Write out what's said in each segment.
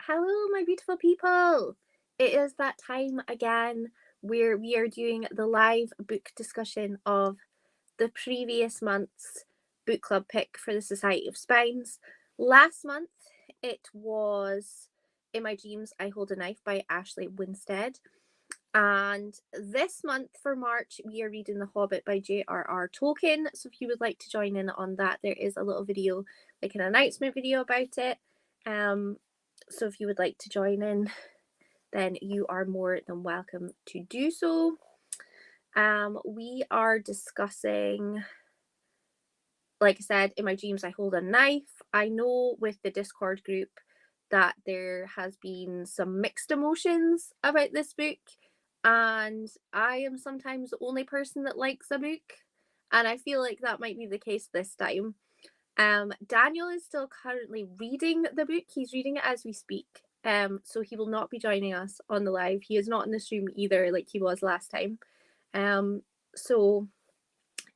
Hello, my beautiful people. It is that time again where we are doing the live book discussion of the previous month's book club pick for the Society of Spines. Last month, it was In My Dreams, I Hold a Knife by Ashley Winstead. And this month for March, we are reading The Hobbit by J.R.R. Tolkien. So if you would like to join in on that, there is a little video, like an announcement video about it. So if you would like to join in, then you are more than welcome to do so. We are discussing, like I said, In My Dreams, I Hold a Knife. I know with the Discord group that there has been some mixed emotions about this book, and I am sometimes the only person that likes a book, and I feel like that might be the case this time. Daniel is still currently reading the book. He's reading it as we speak. So he will not be joining us on the live. He is not in this room either, like he was last time. So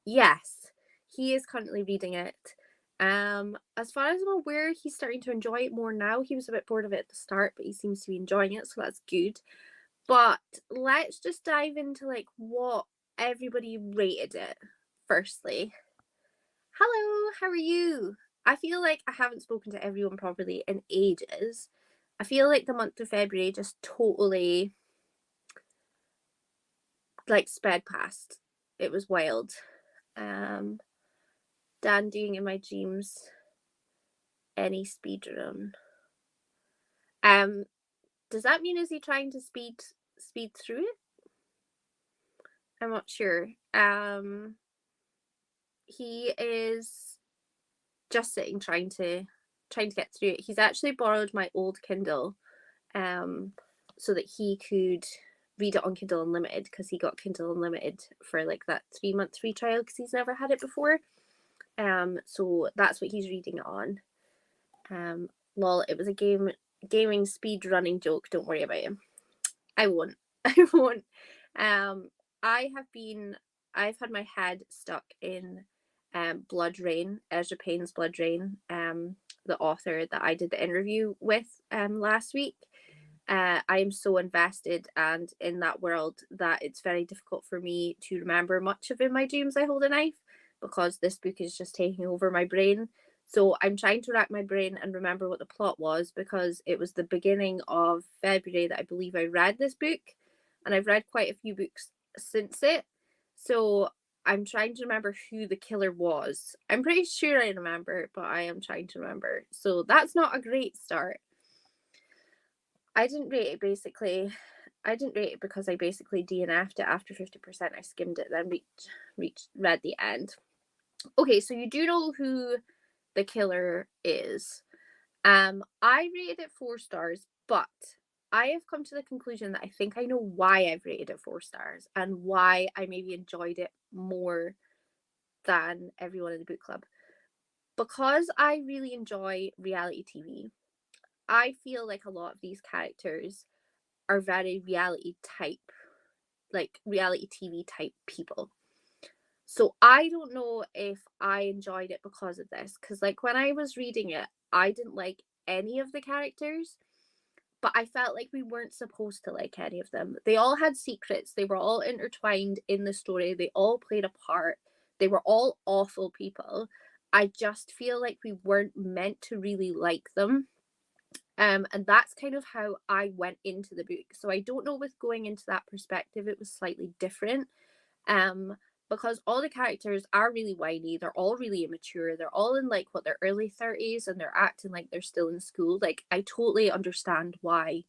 yes, he is currently reading it. As far as I'm aware, he's starting to enjoy it more now. He was a bit bored of it at the start, but he seems to be enjoying it, so that's good. But let's just dive into like what everybody rated it firstly. Hello, how are you? I feel like I haven't spoken to everyone properly in ages. I feel like the month of February just totally like sped past. It was wild. Dan doing In My Dreams any speedrun. Does that mean is he trying to speed through it? I'm not sure. He is just sitting trying to get through it. He's actually borrowed my old Kindle so that he could read it on Kindle Unlimited, because he got Kindle Unlimited for like that 3-month free trial because he's never had it before. So that's what he's reading it on. Lol, it was a gaming speed running joke. Don't worry about him. I won't. I've had my head stuck in Blood Rain, Ezra Payne's Blood Rain, the author that I did the interview with last week. I am so invested and in that world that it's very difficult for me to remember much of In My Dreams I Hold a Knife, because this book is just taking over my brain. So I'm trying to rack my brain and remember what the plot was, because it was the beginning of February that I believe I read this book, and I've read quite a few books since it. So I'm trying to remember who the killer was. I'm pretty sure I remember, but I am trying to remember. So that's not a great start. I didn't rate it because I basically DNF'd it after 50%. I skimmed it, then read the end. Okay, so you do know who the killer is. I rated it 4 stars, but I have come to the conclusion that I think I know why I've rated it 4 stars and why I maybe enjoyed it more than everyone in the book club. Because I really enjoy reality TV, I feel like a lot of these characters are very reality TV type people. So I don't know if I enjoyed it because of this, because like when I was reading it, I didn't like any of the characters, but I felt like we weren't supposed to like any of them. They all had secrets. They were all intertwined in the story. They all played a part. They were all awful people. I just feel like we weren't meant to really like them. And that's kind of how I went into the book. So I don't know, with going into that perspective, it was slightly different. Because all the characters are really whiny, they're all really immature, they're all in like what, their early 30s, and they're acting like they're still in school. Like, I totally understand why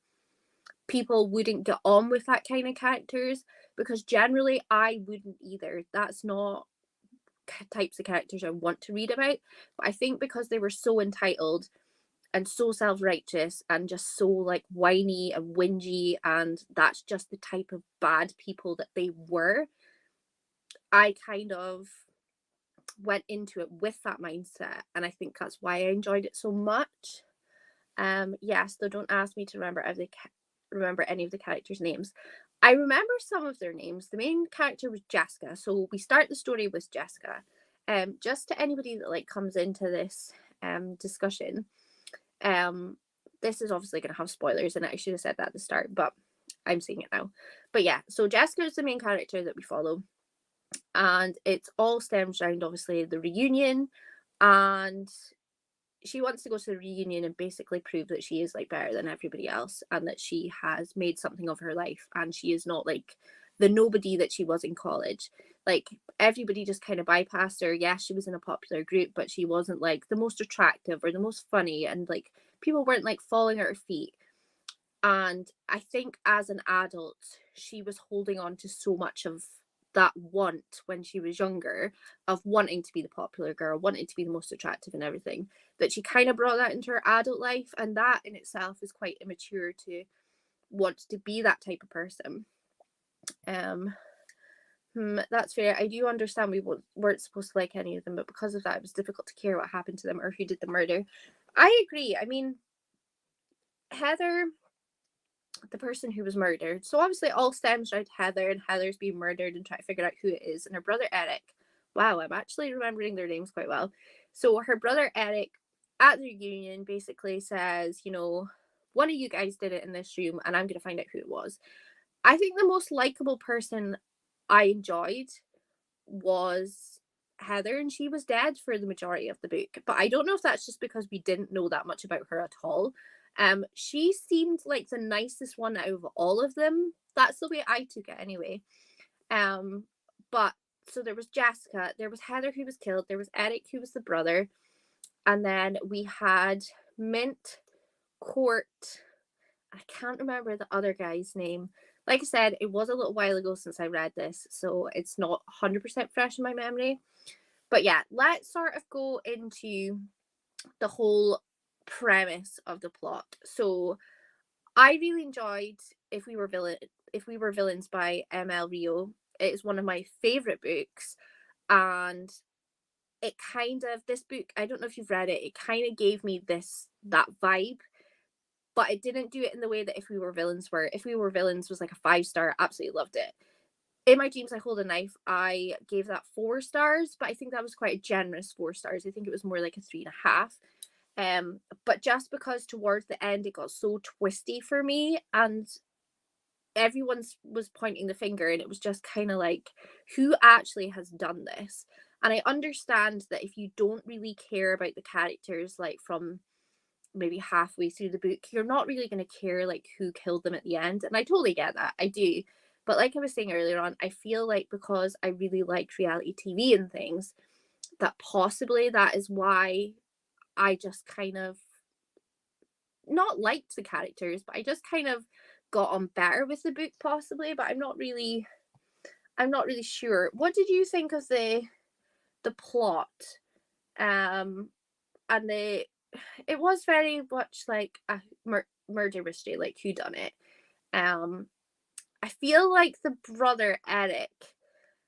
people wouldn't get on with that kind of characters, because generally I wouldn't either. That's not types of characters I want to read about. But I think because they were so entitled and so self-righteous and just so like whiny and whingy, and that's just the type of bad people that they were, I kind of went into it with that mindset, and I think that's why I enjoyed it so much. Yes, though don't ask me to remember any of the characters' names. I remember some of their names. The main character was Jessica, so we start the story with Jessica. Just to anybody that like comes into this discussion, this is obviously going to have spoilers, and I should have said that at the start, but I'm saying it now. But yeah, so Jessica is the main character that we follow, and it all stems around obviously the reunion, and she wants to go to the reunion and basically prove that she is like better than everybody else, and that she has made something of her life, and she is not like the nobody that she was in college. Like, everybody just kind of bypassed her. Yes, she was in a popular group, but she wasn't like the most attractive or the most funny, and like people weren't like falling at her feet. And I think as an adult, she was holding on to so much of that want when she was younger, of wanting to be the popular girl, wanting to be the most attractive and everything, that she kind of brought that into her adult life. And that in itself is quite immature, to want to be that type of person. That's fair. I do understand we weren't supposed to like any of them, but because of that, it was difficult to care what happened to them or who did the murder. I agree. I mean, Heather, the person who was murdered. So obviously it all stems around Heather, and Heather's being murdered and trying to figure out who it is. And her brother Eric. Wow, I'm actually remembering their names quite well. So her brother Eric at the reunion basically says, you know, one of you guys did it in this room, and I'm going to find out who it was. I think the most likable person I enjoyed was Heather, and she was dead for the majority of the book. But I don't know if that's just because we didn't know that much about her at all. She seemed like the nicest one out of all of them. That's the way I took it anyway. But so there was Jessica, there was Heather who was killed, there was Eric who was the brother, and then we had Mint, Court. I can't remember the other guy's name. Like I said, it was a little while ago since I read this, so it's not 100% fresh in my memory. But yeah, let's sort of go into the whole premise of the plot. So I really enjoyed If We Were Villains by M.L. Rio. It is one of my favorite books, and it kind of, this book, I don't know if you've read it, it kind of gave me that vibe, but it didn't do it in the way that If We Were Villains were. If We Were Villains was like a 5-star, absolutely loved it. In My Dreams I Hold a Knife, I gave that 4 stars, but I think that was quite a generous 4 stars. I think it was more like a 3.5. But just because towards the end it got so twisty for me, and everyone was pointing the finger, and it was just kind of like, who actually has done this? And I understand that if you don't really care about the characters, like from maybe halfway through the book, you're not really going to care like who killed them at the end, and I totally get that. I do. But like I was saying earlier on, I feel like because I really liked reality TV and things, that possibly that is why I just kind of not liked the characters, but I just kind of got on better with the book possibly. But I'm not really sure. What did you think of the plot? And it was very much like a murder mystery, like who done it. I feel like the brother Eric,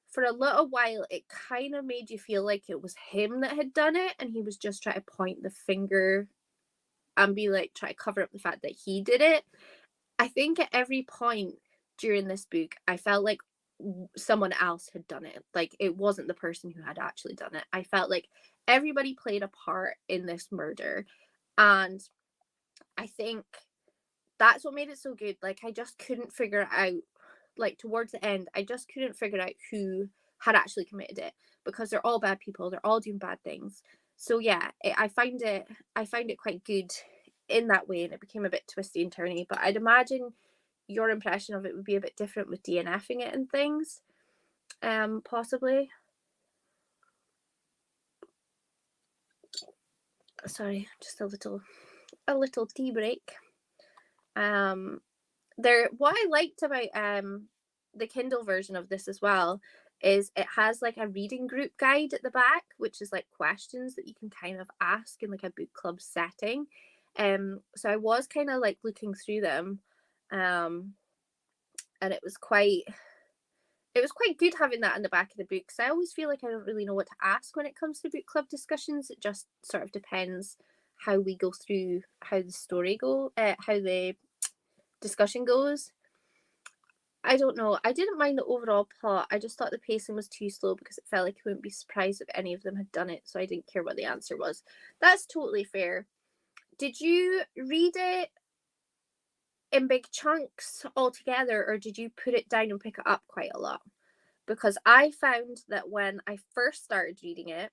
for a little while, it kind of made you feel like it was him that had done it, and he was just trying to point the finger and be like, try to cover up the fact that he did it. I think at every point during this book, I felt like someone else had done it. Like, it wasn't the person who had actually done it. I felt like everybody played a part in this murder, and I think that's what made it so good. Like, I just couldn't figure out, like towards the end, I just couldn't figure out who had actually committed it, because they're all bad people, they're all doing bad things. So yeah, I find it quite good in that way, and it became a bit twisty and turny. But I'd imagine your impression of it would be a bit different with DNFing it and things, possibly. Sorry, just a little tea break. What I liked about the Kindle version of this as well is it has like a reading group guide at the back, which is like questions that you can kind of ask in like a book club setting. So I was kind of like looking through them, and it was quite good having that in the back of the book, because I always feel like I don't really know what to ask when it comes to book club discussions. It just sort of depends how we go through, how the discussion goes. I don't know. I didn't mind the overall plot. I just thought the pacing was too slow, because it felt like you wouldn't be surprised if any of them had done it, so I didn't care what the answer was. That's totally fair. did you read it in big chunks altogether, or did you put it down and pick it up quite a lot? Because I found that when I first started reading it,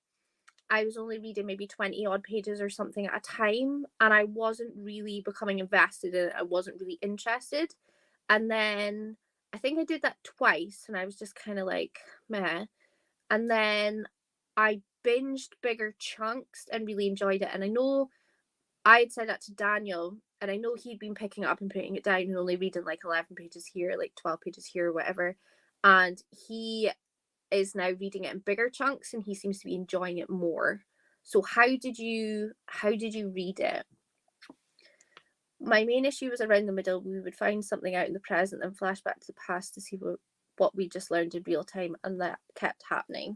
I was only reading maybe 20 odd pages or something at a time, and I wasn't really becoming invested in it. I wasn't really interested. And then I think I did that twice, and I was just kind of like, meh. And then I binged bigger chunks and really enjoyed it. And I know I had said that to Daniel, and I know he'd been picking it up and putting it down and only reading like 11 pages here, like 12 pages here, or whatever. And he is now reading it in bigger chunks, and he seems to be enjoying it more. So how did you read it? My main issue was around the middle. We would find something out in the present and flash back to the past to see what we just learned in real time, and that kept happening.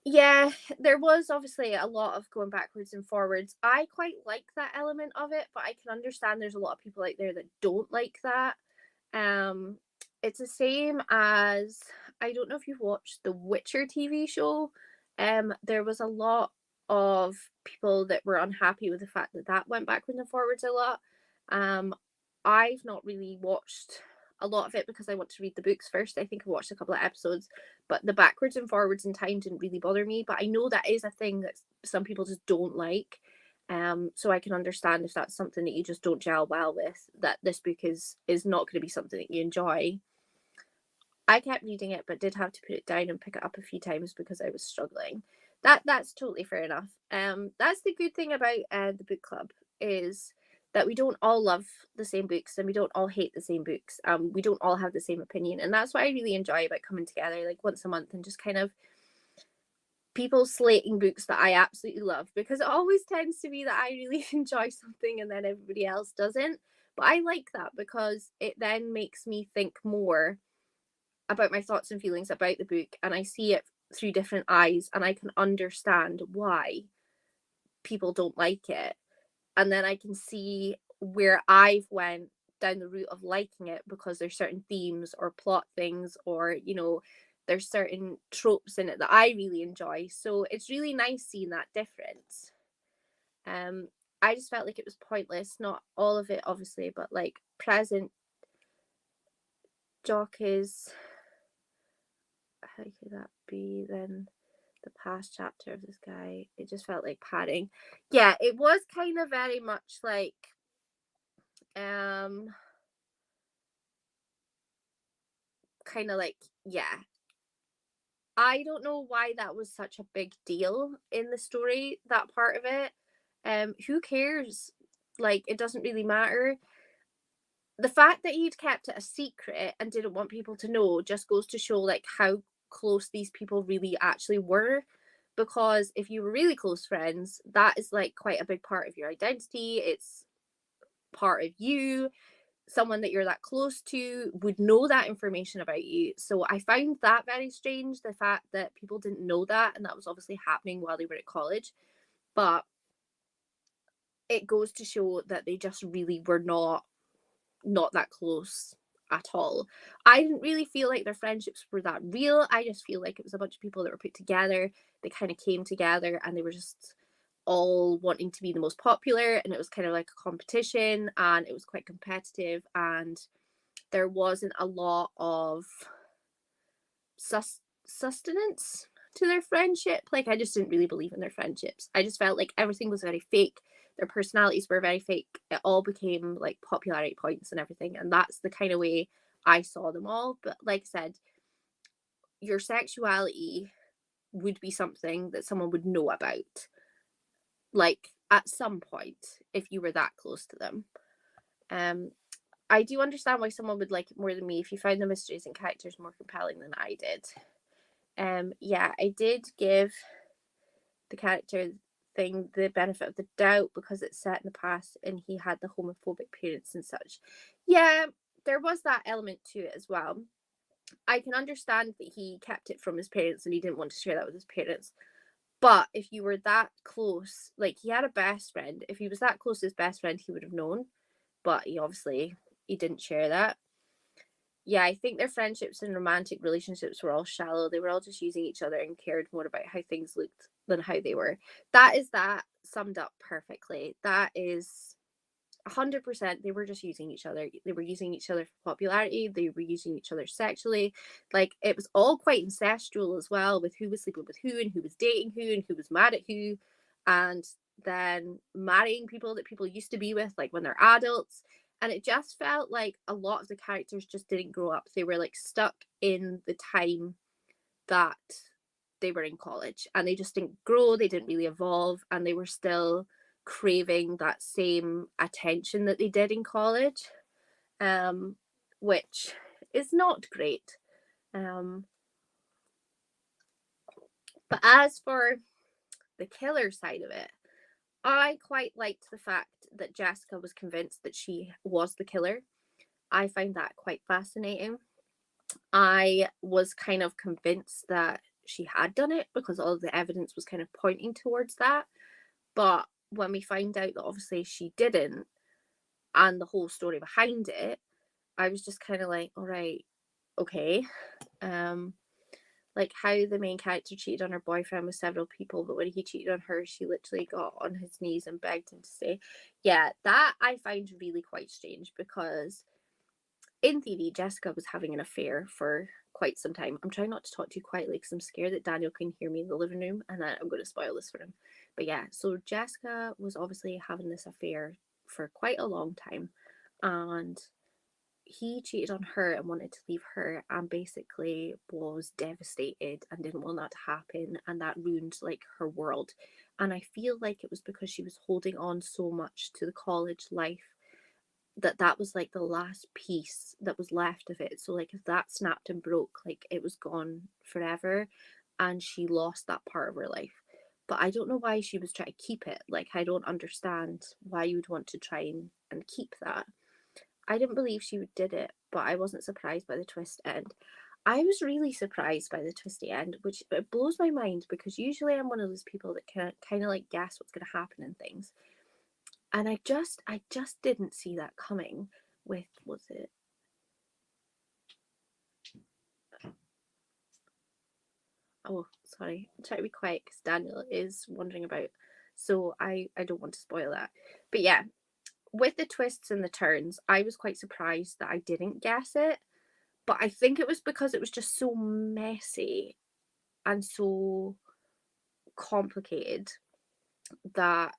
Yeah, there was obviously a lot of going backwards and forwards. I quite like that element of it, but I can understand there's a lot of people out there that don't like that. It's the same as, I don't know if you've watched the Witcher TV show. There was a lot of people that were unhappy with the fact that that went backwards and forwards a lot. I've not really watched a lot of it because I want to read the books first. I think I watched a couple of episodes, but the backwards and forwards in time didn't really bother me. But I know that is a thing that some people just don't like. So I can understand if that's something that you just don't gel well with, that this book is not going to be something that you enjoy. I kept reading it, but did have to put it down and pick it up a few times because I was struggling. That's totally fair enough. That's the good thing about the book club, is that we don't all love the same books, and we don't all hate the same books. We don't all have the same opinion, and that's what I really enjoy about coming together like once a month and just kind of people slating books that I absolutely love, because it always tends to be that I really enjoy something and then everybody else doesn't. But I like that because it then makes me think more about my thoughts and feelings about the book, and I see it through different eyes, and I can understand why people don't like it. And then I can see where I've went down the route of liking it because there's certain themes or plot things, or there's certain tropes in it that I really enjoy. So it's really nice seeing that difference. I just felt like it was pointless, not all of it obviously, but like present Jock is, how could that be then the past chapter of this guy? It just felt like padding. Yeah, it was kind of very much like kind of like, yeah, I don't know why that was such a big deal in the story, that part of it. Who cares? Like, it doesn't really matter. The fact that he'd kept it a secret and didn't want people to know just goes to show like how close these people really actually were. Because if you were really close friends, that is like quite a big part of your identity. It's part of you. Someone that you're that close to would know that information about you. So I found that very strange, the fact that people didn't know that, and that was obviously happening while they were at college. But it goes to show that they just really were not that close at all. I didn't really feel like their friendships were that real. I just feel like it was a bunch of people that were put together. They kind of came together and they were just all wanting to be the most popular, and it was kind of like a competition, and it was quite competitive, and there wasn't a lot of sustenance to their friendship. Like, I just didn't really believe in their friendships. I just felt like everything was very fake. Their personalities were very fake. It all became like popularity points and everything, and that's the kind of way I saw them all. But like I said, your sexuality would be something that someone would know about, like at some point, if you were that close to them. I do understand why someone would like it more than me if you found the mysteries and characters more compelling than I did. Yeah, I did give the character thing the benefit of the doubt because it's set in the past and he had the homophobic parents and such. Yeah, there was that element to it as well. I can understand that he kept it from his parents and he didn't want to share that with his parents. But if you were that close, like he had a best friend, if he was that close to his best friend, he would have known. But he didn't share that. Yeah, I think their friendships and romantic relationships were all shallow. They were all just using each other and cared more about how things looked than how they were. That is that. summed up perfectly. That is 100%. They were just using each other. They were using each other for popularity. They were using each other sexually. Like, it was all quite incestual as well, with who was sleeping with who and who was dating who and who was mad at who, and then marrying people that people used to be with, like, when they're adults. And it just felt like a lot of the characters just didn't grow up. They were like stuck in the time that they were in college, and they just didn't grow, they didn't really evolve, and they were still craving that same attention that they did in college, which is not great. But as for the killer side of it, I quite liked the fact that Jessica was convinced that she was the killer. I find that quite fascinating. I was kind of convinced that she had done it because all of the evidence was kind of pointing towards that. But when we find out that obviously she didn't, and the whole story behind it, I was just kind of like, all right, okay. Like how the main character cheated on her boyfriend with several people, but when he cheated on her, she literally got on his knees and begged him to stay. Yeah, that I find really quite strange, because in theory, Jessica was having an affair for quite some time. I'm trying not to talk too quietly because I'm scared that Daniel can hear me in the living room, and I'm going to spoil this for him. But yeah, so Jessica was obviously having this affair for quite a long time, and he cheated on her and wanted to leave her, and basically was devastated and didn't want that to happen, and that ruined like her world. And I feel like it was because she was holding on so much to the college life that was like the last piece that was left of it. So like if that snapped and broke, like it was gone forever, and she lost that part of her life. But I don't know why she was trying to keep it. Like, I don't understand why you would want to try and keep that. I didn't believe she did it, but I wasn't surprised by the twist end. I was really surprised by the twisty end, which it blows my mind, because usually I'm one of those people that can kind of like guess what's going to happen in things. And I just didn't see that coming with, was it? Oh, sorry. I'm trying to be quiet because Daniel is wandering about. So I don't want to spoil that. But yeah, with the twists and the turns, I was quite surprised that I didn't guess it. But I think it was because it was just so messy and so complicated that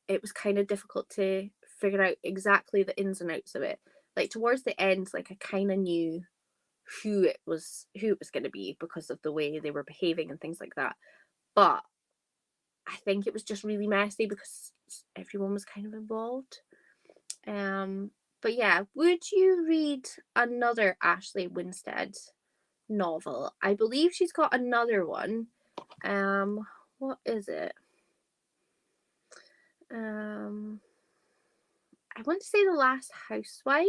it was kind of difficult to figure out exactly the ins and outs of it. Like towards the end, like I kind of knew who it was going to be because of the way they were behaving and things like that. But I think it was just really messy because everyone was kind of involved. But yeah, would you read another Ashley Winstead novel? I believe she's got another one. What is it? I want to say The Last Housewife.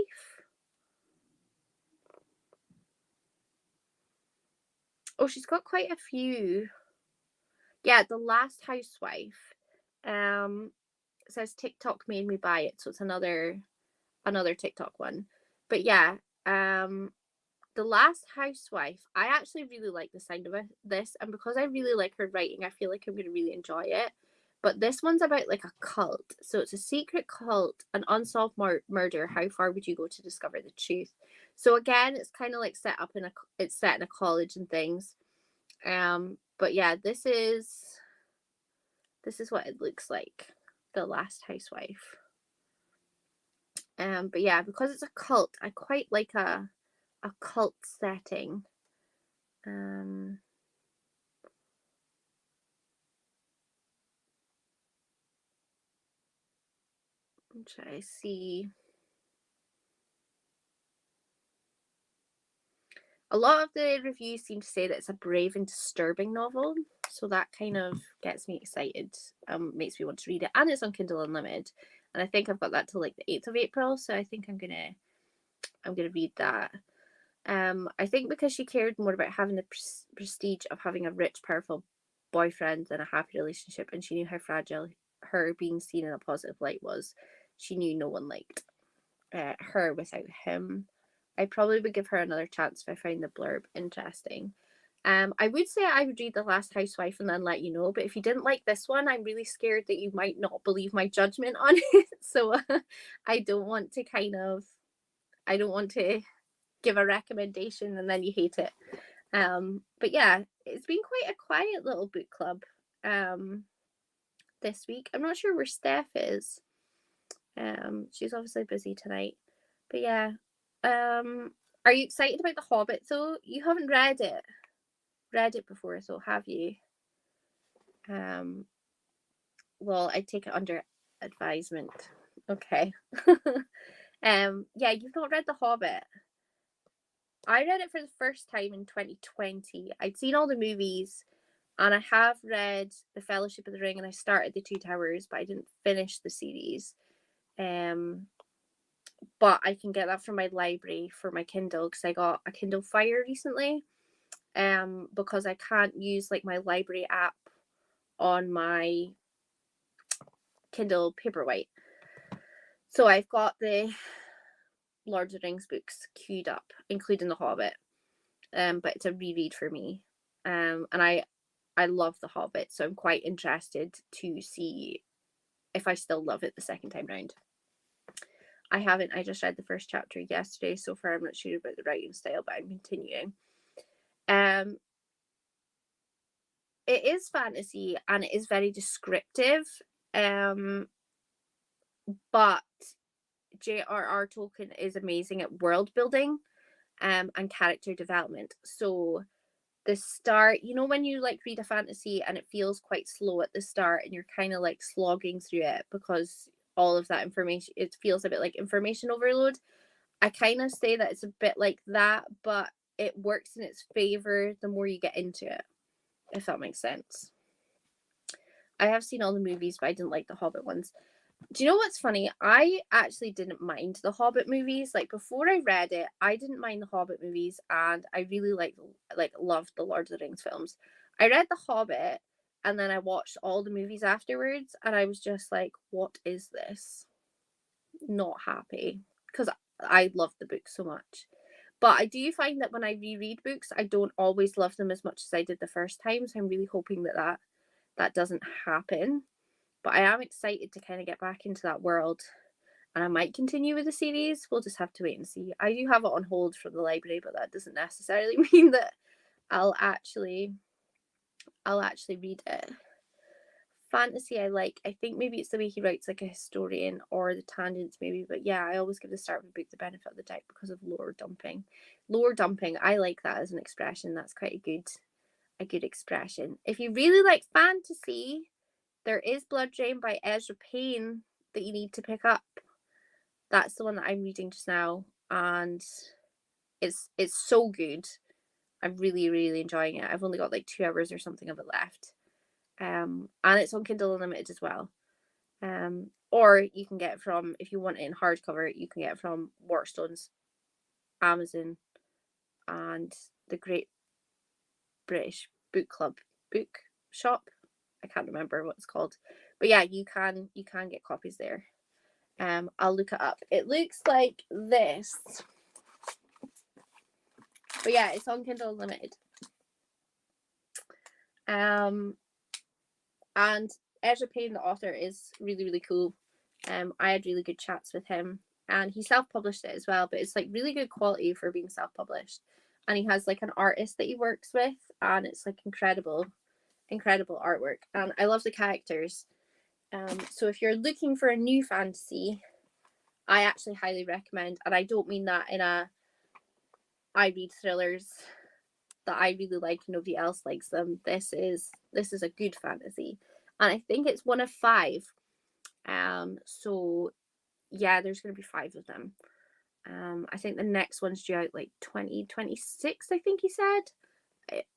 Oh, she's got quite a few. Yeah, The Last Housewife. It says TikTok made me buy it, so it's another TikTok one. But yeah, The Last Housewife. I actually really like the sound of this, and because I really like her writing, I feel like I'm gonna really enjoy it. But this one's about like a cult. So it's a secret cult, an unsolved murder. How far would you go to discover the truth? So again, it's kind of like it's set in a college and things. But yeah, this is what it looks like. The Last Housewife. But yeah, because it's a cult, I quite like a cult setting. I'm trying to see. A lot of the reviews seem to say that it's a brave and disturbing novel, so that kind of gets me excited. Makes me want to read it, and it's on Kindle Unlimited, and I think I've got that till like the 8th of April, so I think I'm gonna read that. I think because she cared more about having the prestige of having a rich, powerful boyfriend than a happy relationship, and she knew how fragile her being seen in a positive light was. She knew no one liked her without him. I probably would give her another chance if I find the blurb interesting. I would say I would read The Last Housewife and then let you know, but if you didn't like this one, I'm really scared that you might not believe my judgment on it. So I don't want to give a recommendation and then you hate it. But yeah, it's been quite a quiet little book club this week. I'm not sure where Steph is. She's obviously busy tonight. But yeah. Are you excited about The Hobbit though? You haven't read it before, so have you? Well, I take it under advisement. Okay. Yeah, you've not read The Hobbit. I read it for the first time in 2020. I'd seen all the movies and I have read The Fellowship of the Ring and I started The Two Towers, but I didn't finish the series. But I can get that from my library for my Kindle because I got a Kindle Fire recently. Because I can't use like my library app on my Kindle Paperwhite. So I've got the Lord of the Rings books queued up, including The Hobbit. But it's a reread for me. And I love The Hobbit, so I'm quite interested to see if I still love it the second time round. I just read the first chapter yesterday. So far I'm not sure about the writing style, but I'm continuing. It is fantasy and it is very descriptive. But J.R.R. Tolkien is amazing at world building and character development. So the start, when you like read a fantasy and it feels quite slow at the start and you're kind of like slogging through it because all of that information, it feels a bit like information overload. I kind of say that it's a bit like that, but it works in its favor the more you get into it, if that makes sense. I have seen all the movies, but I didn't like the Hobbit ones. Do you know what's funny? I actually didn't mind the Hobbit movies. Like before I read it, I didn't mind the Hobbit movies, and I really loved the Lord of the Rings films. I read the Hobbit, and then I watched all the movies afterwards, and I was just like, "What is this?" Not happy because I love the book so much. But I do find that when I reread books, I don't always love them as much as I did the first time. So I'm really hoping that doesn't happen. But I am excited to kind of get back into that world. And I might continue with the series. We'll just have to wait and see. I do have it on hold from the library, but that doesn't necessarily mean that I'll actually read it. Fantasy I like. I think maybe it's the way he writes like a historian or the tangents maybe. But yeah, I always give the start of a book the benefit of the doubt because of lore dumping. Lore dumping, I like that as an expression. That's quite a good expression. If you really like fantasy, there is Blood Drain by Ezra Payne that you need to pick up. That's the one that I'm reading just now, and it's so good. I'm really, really enjoying it. I've only got like 2 hours or something of it left. And it's on Kindle Unlimited as well. Or you can get it from, if you want it in hardcover, you can get it from Waterstones, Amazon, and the Great British Book Club book shop. I can't remember what it's called, but yeah, you can get copies there. I'll look it up. It looks like this, but yeah, it's on Kindle Unlimited. And Ezra Payne, the author, is really, really cool. I had really good chats with him, and he self-published it as well, but it's like really good quality for being self-published. And he has like an artist that he works with, and it's like incredible artwork. And I love the characters. So if you're looking for a new fantasy, I actually highly recommend, and I don't mean that in a I read thrillers that I really like and nobody else likes them. This is a good fantasy, and I think it's one of 5. So yeah, there's going to be 5 of them. I think the next one's due out like 2026, I think he said,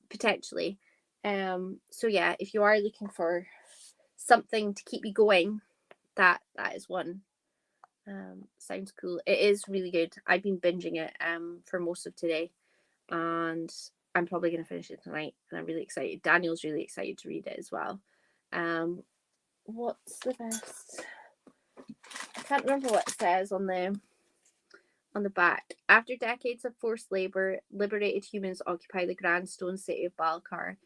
potentially. So yeah, if you are looking for something to keep you going, that is one. Sounds cool. It is really good. I've been binging it for most of today, and I'm probably going to finish it tonight, and I'm really excited. Daniel's really excited to read it as well. What's the best? I can't remember what it says on on the back. After decades of forced labour, liberated humans occupy the grand stone city of Balkar.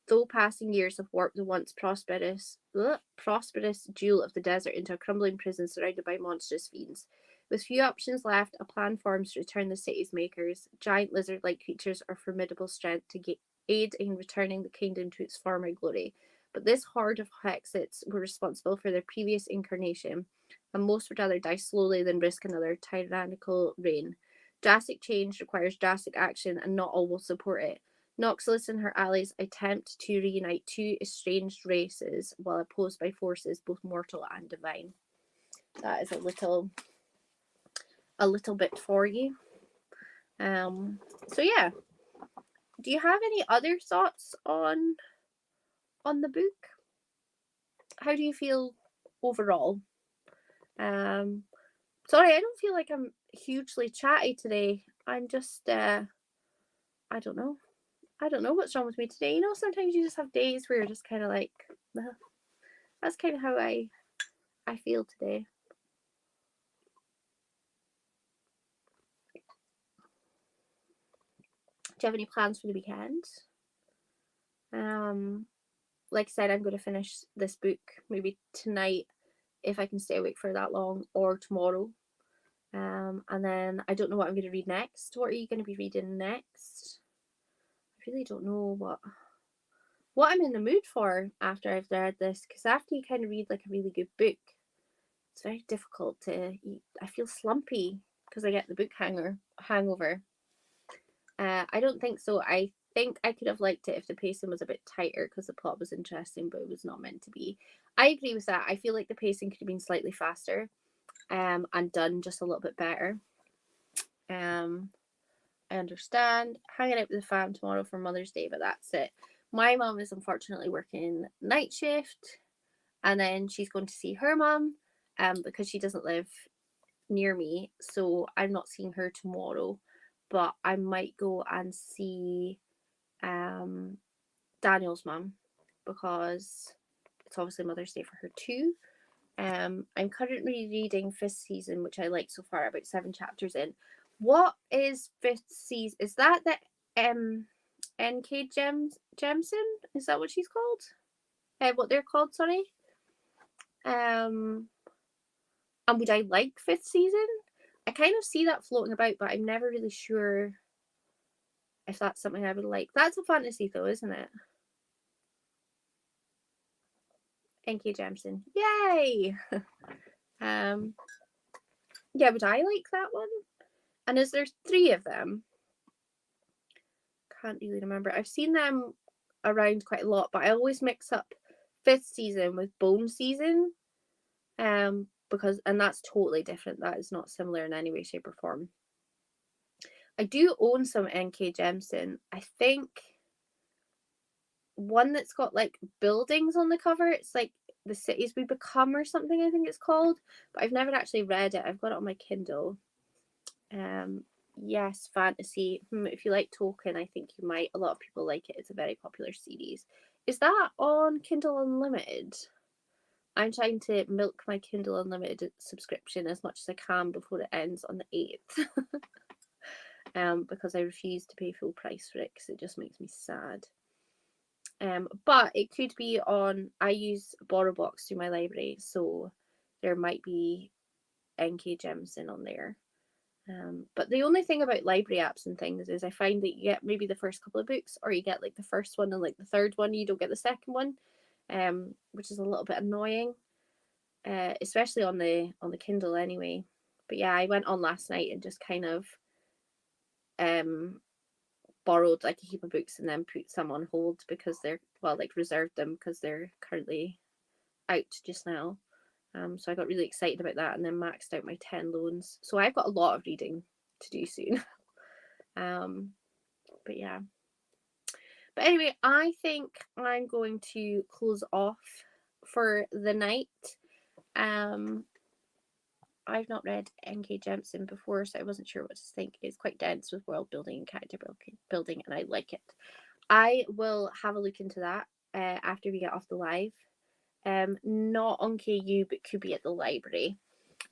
Though passing years have warped the once prosperous jewel of the desert into a crumbling prison surrounded by monstrous fiends. With few options left, a plan forms to return the city's makers, giant lizard-like creatures of formidable strength, to aid in returning the kingdom to its former glory. But this horde of Hexits were responsible for their previous incarnation, and most would rather die slowly than risk another tyrannical reign. Drastic change requires drastic action, and not all will support it. Noxalis and her allies attempt to reunite two estranged races while opposed by forces both mortal and divine. That is a little bit for you. So yeah. Do you have any other thoughts on the book? How do you feel overall? Sorry, I don't feel like I'm hugely chatty today. I'm just I don't know what's wrong with me today. You know, sometimes you just have days where you're just kind of like, that's kind of how I feel today. Do you have any plans for the weekend? Like I said, I'm going to finish this book maybe tonight if I can stay awake for that long, or tomorrow. And then I don't know what I'm going to read next. What are you going to be reading next? I really don't know what I'm in the mood for after I've read this, because after you kind of read like a really good book, it's very difficult to eat. I feel slumpy because I get the book hangover. I don't think so. I think I could have liked it if the pacing was a bit tighter, because the plot was interesting, but it was not meant to be. I agree with that. I feel like the pacing could have been slightly faster, and done just a little bit better. I understand. Hanging out with the fam tomorrow for Mother's Day, but that's it. My mum is unfortunately working night shift, and then she's going to see her mum, because she doesn't live near me, so I'm not seeing her tomorrow. But I might go and see Daniel's mum, because it's obviously Mother's Day for her too. I'm currently reading 5th season, which I like so far, about 7 chapters in. What is 5th season? Is that the N.K. Jemisin? Is that what she's called? What they're called, sorry. And would I like 5th season? I kind of see that floating about, but I'm never really sure if that's something I would like. That's a fantasy though, isn't it? N.K. Jemisin. Yay! Yeah, would I like that one? And is there 3 of them? Can't really remember. I've seen them around quite a lot, but I always mix up 5th season with Bone season. Because, and that's totally different. That is not similar in any way, shape, or form. I do own some N.K. Jemisin. I think one that's got like buildings on the cover. It's like The Cities We Become or something, I think it's called. But I've never actually read it. I've got it on my Kindle. Yes, fantasy. If you like Tolkien, I think you might. A lot of people like it. It's a very popular series. Is that on Kindle Unlimited? I'm trying to milk my Kindle Unlimited subscription as much as I can before it ends on the 8th. Because I refuse to pay full price for it, because it just makes me sad. But it could be on, I use BorrowBox through my library, so there might be N.K. Jemisin on there. But the only thing about library apps and things is I find that you get maybe the first couple of books, or you get like the first one and like the third one, you don't get the second one, which is a little bit annoying, especially on the Kindle anyway. But yeah, I went on last night and just kind of borrowed like a heap of books and then put some on hold because they're, well, like reserved them because they're currently out just now. So I got really excited about that and then maxed out my 10 loans. So I've got a lot of reading to do soon. But yeah. But anyway, I think I'm going to close off for the night. I've not read N.K. Jemisin before, so I wasn't sure what to think. It's quite dense with world building and character building, and I like it. I will have a look into that after we get off the live. Not on KU, but could be at the library.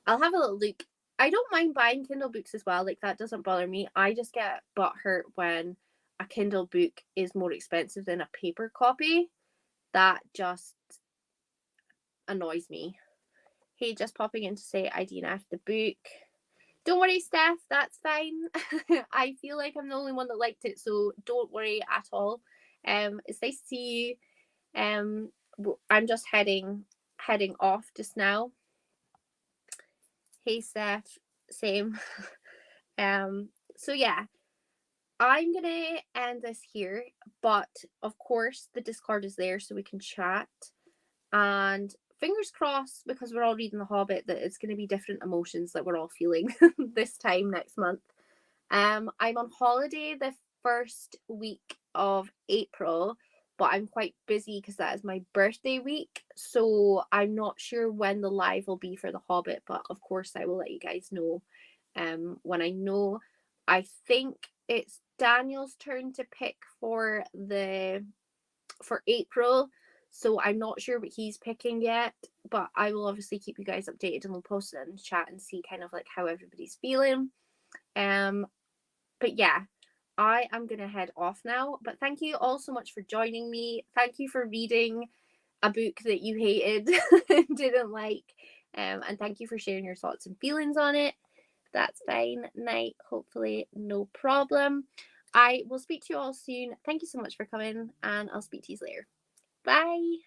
I'll have a little look I don't mind buying Kindle books as well. Like, that doesn't bother me. I just get butthurt when a Kindle book is more expensive than a paper copy. That just annoys me. Hey, just popping in to say I DNF'd the book. Don't worry, Steph, that's fine. I feel like I'm the only one that liked it, so don't worry at all. It's nice to see you. I'm just heading off just now. Hey, Steph, same. So yeah, I'm gonna end this here, but of course the Discord is there so we can chat. And fingers crossed, because we're all reading The Hobbit, that it's gonna be different emotions that we're all feeling this time next month. I'm on holiday the first week of April, but I'm quite busy because that is my birthday week. So I'm not sure when the live will be for The Hobbit, but of course I will let you guys know when I know. I think it's Daniel's turn to pick for April. So I'm not sure what he's picking yet, but I will obviously keep you guys updated and we'll post it in the chat and see kind of like how everybody's feeling. But yeah, I am gonna head off now. But thank you all so much for joining me. Thank you for reading a book that you hated and didn't like. And thank you for sharing your thoughts and feelings on it. That's fine. Night, hopefully, no problem. I will speak to you all soon. Thank you so much for coming, and I'll speak to you later. Bye.